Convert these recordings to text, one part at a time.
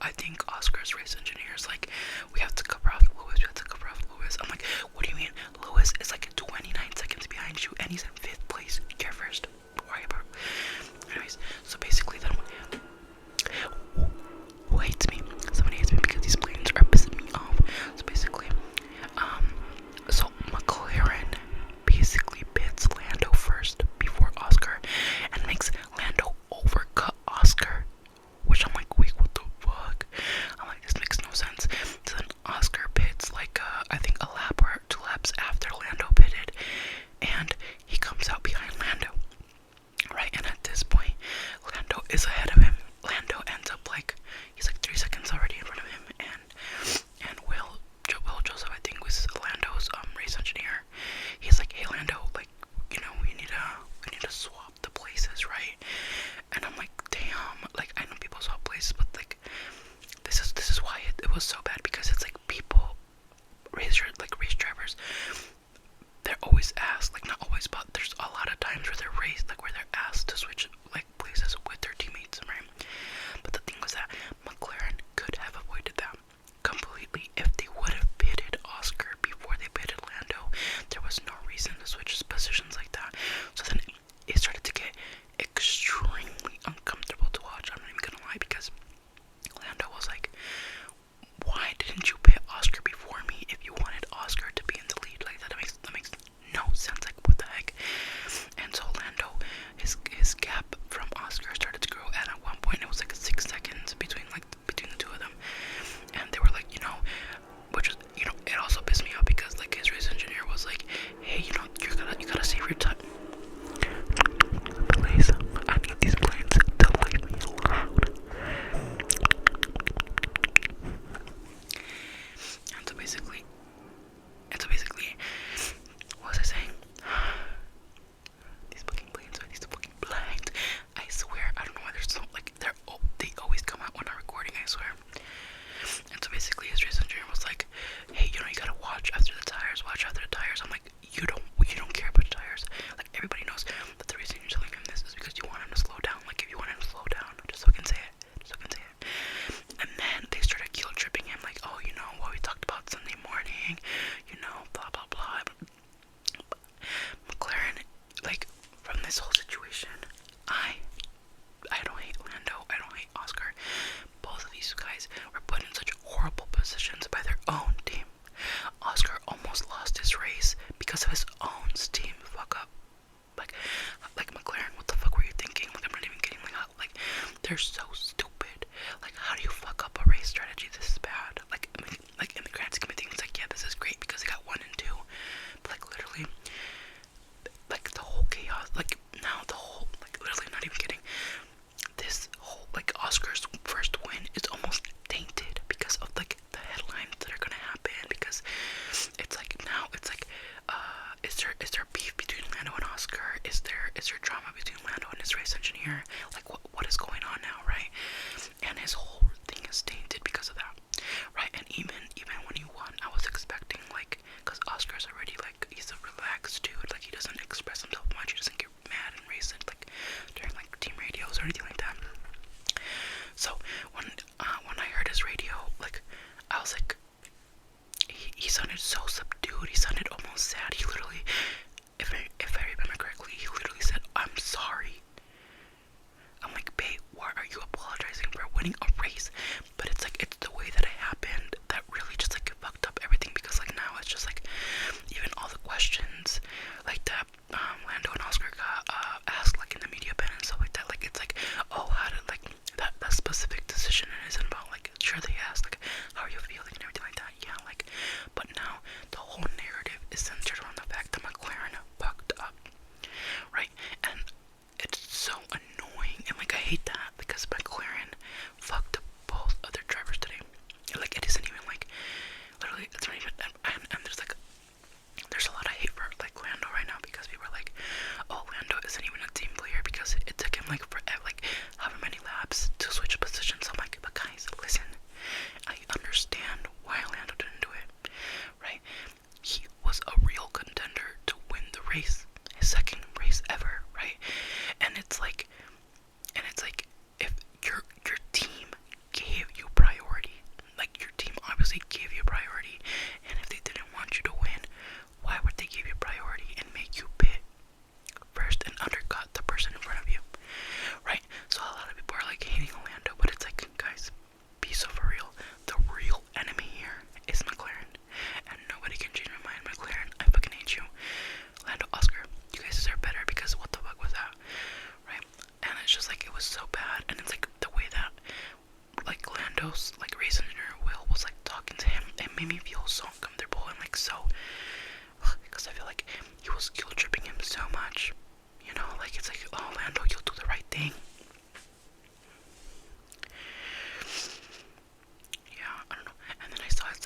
I think Oscar's race engineers like, we have to cover off Lewis. We have to cover off Lewis. I'm like, what do you mean? Lewis is like 29 seconds behind you, and he's in 5th place. Care first. Worry about. Anyways, so basically then. Who hates me? Somebody hates me because these planes are pissing me off. So basically, so McLaren basically pits Lando first before Oscar and makes Lando overcut Oscar, which I'm like, wait, what the fuck? I'm like, this makes no sense. So then Oscar pits like I think a lap or 2 laps after Lando pitted, and he comes out behind Lando, right? And at this point, Lando is ahead of him. Lando ends up like, he's like 3 seconds already in front of him, and Will Joseph, I think, was Lando's race engineer. He's like, hey Lando, like, you know, we need to swap the places, right? And I'm like, damn, like, I know people swap places, but like, this is why it was so bad, because it's like people, race drivers, they're always asked, like, not always, but there's a lot of times where they're asked to switch like places with their teammates, right? But the thing was that McLaren could have avoided that completely if they would have pitted Oscar before they pitted Lando. There was no reason to switch positions like that. So then it started to get extremely uncomfortable to watch. I'm not even gonna lie, because Lando was like, why didn't you pit Oscar before me if you wanted Oscar to be in the lead? Like, that makes no sense. Like, what the heck? And so Lando, his gap from Oscar started to grow, and at one point it was like 6 seconds between the two of them. And they were like, you know, which is, you know, it also pissed me off because like his race engineer was like, hey, you know, you gotta save your time. Please, I need these planes to leave me alone. And so basically, what was I saying? These fucking planes are these fucking planes. I swear, I don't know why there's so like they always come out when I'm recording, I swear. And so basically his race engineer was like, hey, you know, you gotta watch after the tires. I'm like, you don't care about the tires. Like, everybody knows that the reason you're telling him this is because you want him to slow down. Like, if you want him to slow down, just fucking say it. And then they started guilt tripping him, like, oh, you know what we talked about Sunday morning, you know, blah blah blah. McLaren, like, from this whole situation, I don't hate Lando, I don't hate Oscar. Both of these guys were put in such horrible positions by their own team. Oscar almost lost his race because of his own team fuck up. Like McLaren, what the fuck were you thinking? Like, I'm not even kidding. Like they're so stupid. Like, how do you fuck up a race strategy this is bad? Like in the grand scheme of things, like, yeah, this is great because they got 1 and 2. But like, literally, like, the whole chaos, like, now the whole, like, literally, not even kidding, this whole, like, Oscar's first win is almost tainted because of like the headlines that are gonna happen, because it's like, now it's like, is there beef between Lando and Oscar? Is there drama between Lando and his race engineer? Like, what is going on now, right? And his whole thing is tainted because of that. made me feel so uncomfortable and like so, because I feel like he was guilt tripping him so much. You know, like it's like, oh Lando, you'll do the right thing. Yeah, I don't know. And then I saw his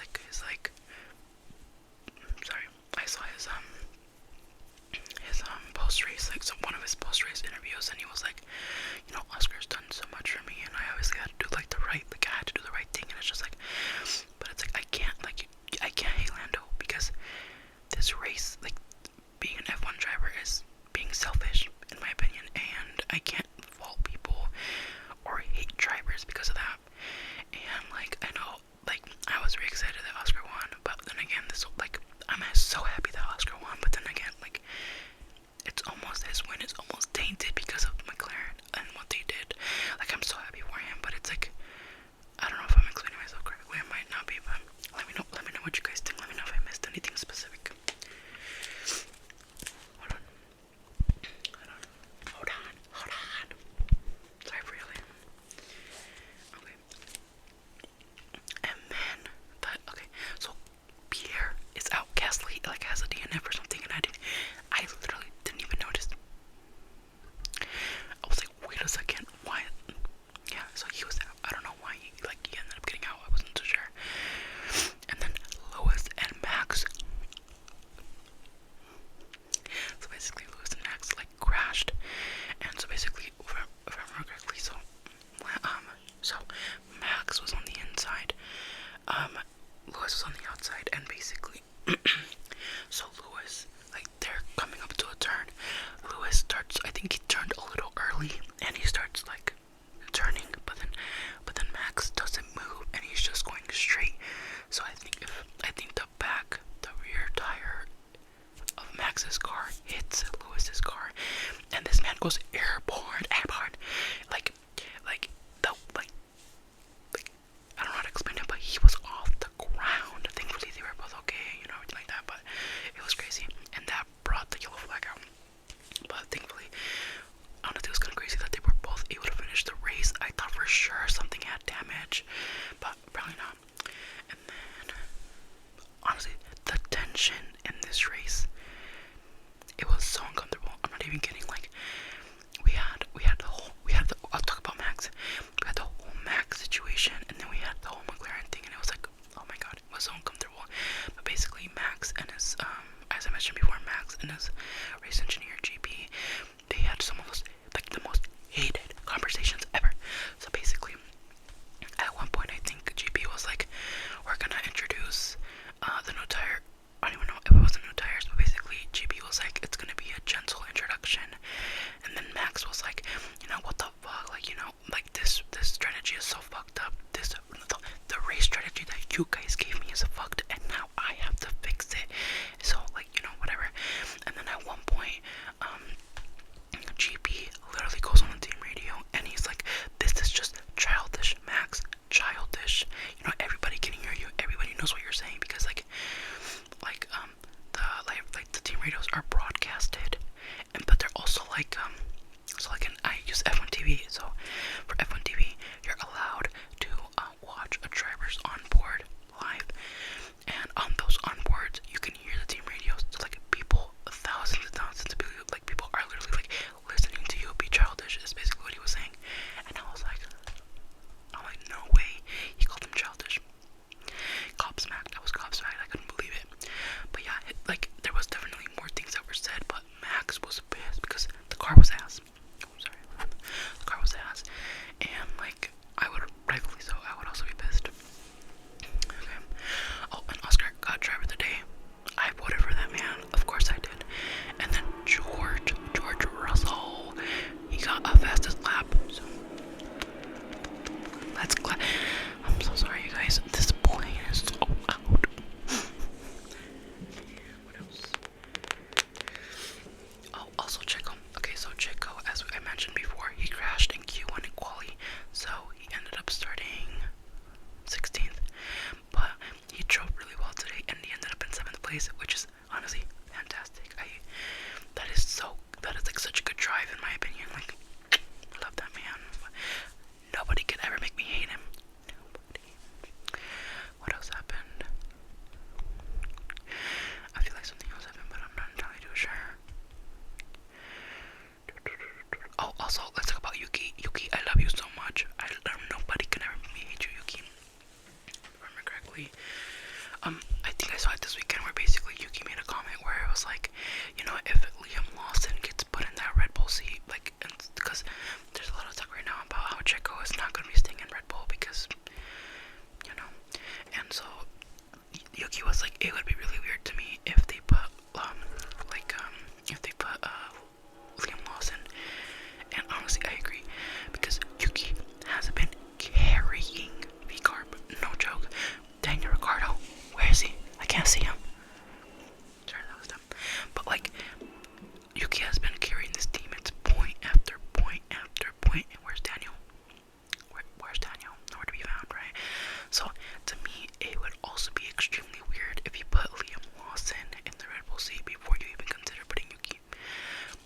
post race, like one of his post race interviews, and he was like, you know, Oscar's done so much for me, and I obviously had to do like I had to do the right thing, and it's just like, but it's like I can't hate Lando because this race, like being an F1 driver is being selfish in my opinion, and I can't fault people or hate drivers because of that. And like I know, like I was very excited that Oscar won, but then again, I'm so happy that Oscar won, but then again, like his win is almost tainted because of McLaren and what they did. Like I'm so happy for him, but it's like I don't know if I'm explaining myself correctly. I might not be, but let me know what you guys think. Let me know if I missed anything specific. Hold on. Sorry for yelling. Okay. And then so Pierre is out. Gasly like has a DNF or something, and I literally didn't even notice. I was like, wait a second, why? Yeah, so he was out. I don't know why he ended up getting out. I wasn't too sure. And then Lewis and Max. So basically, Lewis and Max like crashed, and so basically, if I remember correctly, so Max was on the inside, Lewis was on the outside, and basically, so Lewis, like they're coming up to a turn. Lewis starts, I think he turned a little early, and he starts like turning, but then Max doesn't move, and he's just going straight. So I think the rear tire of Max's car hits Lewis's car, and this man goes airborne, like I don't know how to explain it, but he was off the ground. Thankfully they were both okay, you know, everything like that, but it was crazy, and that brought the yellow flag out. But thankfully, honestly, it was kind of crazy that they were both able to finish the race. I thought for sure something had damage, but probably not. And then, honestly, the tension in this race, it was so uncomfortable. I'm not even kidding. Like, I'll talk about Max. We had the whole Max situation, and then we had the whole McLaren thing, and it was like, oh my god, it was so uncomfortable. But basically, Max and his, as I mentioned before, Max and his race engineer, GP, they had some of those, like, the most hated conversations ever. So basically, at one point, I think GP was like, we're gonna introduce the new tire. I don't even know if it was the new tires, but basically GP was like, it's gonna be a gentle introduction. And then Max was like, you know, what the fuck, like, you know, like this strategy is so fucked up. The race strategy that you guys gave me is fucked, and now I have to fix it. So like, you know, whatever. And then at one point, GP literally goes on the team radio, and he's like, this is just childish, Max, childish. You know, everybody can hear you, everybody knows what you're saying, because like the team radios are broadcasted, and but they're also like I use F1 TV, so for F1 TV you're allowed to watch a driver's onboard live, and on those onboards you can hear the team radios. So like people, thousands and thousands of people, like people are literally like listening to you be childish, is basically what he was saying. And I was like, no way, he called him childish. Gobsmacked. I was gobsmacked. I couldn't believe it. But yeah, there was definitely more things that were said, but Max was pissed because the car was ass. I'm sorry. The car was ass. And like, rightfully so, I would also be pissed. Okay. Oh, and Oscar got driver of the day. I voted for that man. Of course I did. And then George Russell, he got a fastest lap. So let's clap. I'm so sorry, you guys. This plane is so loud. What else? Oh, also Checo. Okay, so Checo, as I mentioned before, he crashed in Q1 in quali, so he ended up starting 16th. But he drove really well today, and he ended up in 7th place, which is honestly fantastic. That is like such a good drive in my opinion. Like, I love that man. Nobody could ever make me hate him. Nobody. What else happened? basically, I think I saw it this weekend where basically Yuki made a comment where it was like, you know, if Liam Lawson gets put in that Red Bull seat, like, because there's a lot of talk right now about how Checo is not going to be staying in Red Bull because, you know, and so Yuki was like, it would be really weird to me if they put, if they put, Liam Lawson, and honestly, I agree, because Yuki has been carrying V-Carb, no joke. Daniel Ricciardo, where is he? I can't see him. Sorry, that was dumb. But like, Yuki has been carrying this team. It's point after point after point. And where's Daniel? Where's Daniel? Nowhere to be found, right? So to me, it would also be extremely weird if you put Liam Lawson in the Red Bull seat before you even consider putting Yuki.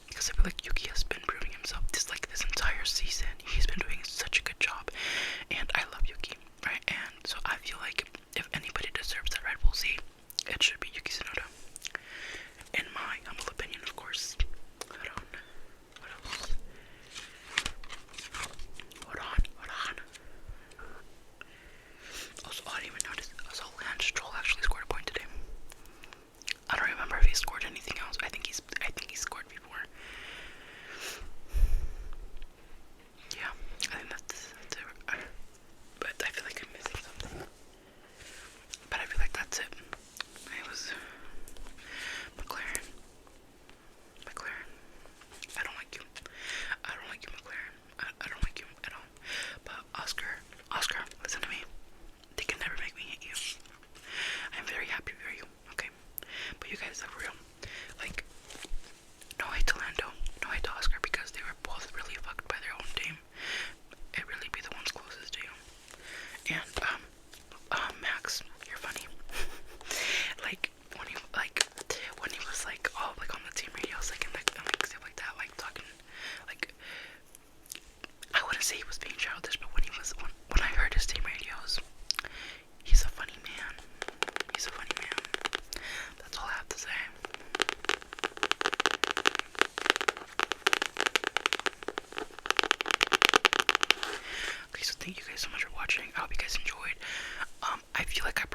Because I feel like Yuki has been proving himself this entire season. He's been doing such a good job, and I love Yuki, right? And so I feel like if anybody deserves that Red Bull seat, it should be Yuki Tsunoda. In my humble opinion, of course. Hold on. What else? Hold on. Also, I didn't even notice. Also, Lance Stroll actually scored a point today. I don't remember if he scored anything else. I think he scored before. Yeah, I think that's it. But I feel like I'm missing something. But I feel like that's it. It was McLaren. I don't like you. McLaren. I don't like you at all. But Oscar, listen to me. They can never make me hate you. I'm very happy for you, okay? But you guys, for real, like, no hate to Lando, no hate to Oscar, because they were both really fucked by their own team. It really be the ones closest to you. And, Max, you're funny. when he was like, oh, like on the team radios, like, and stuff like that, like, talking, like, I wouldn't say he was being childish, but when I heard his team radios, he's a funny man. That's all I have to say. Okay, so thank you guys so much for watching. I hope you guys enjoyed. I feel like I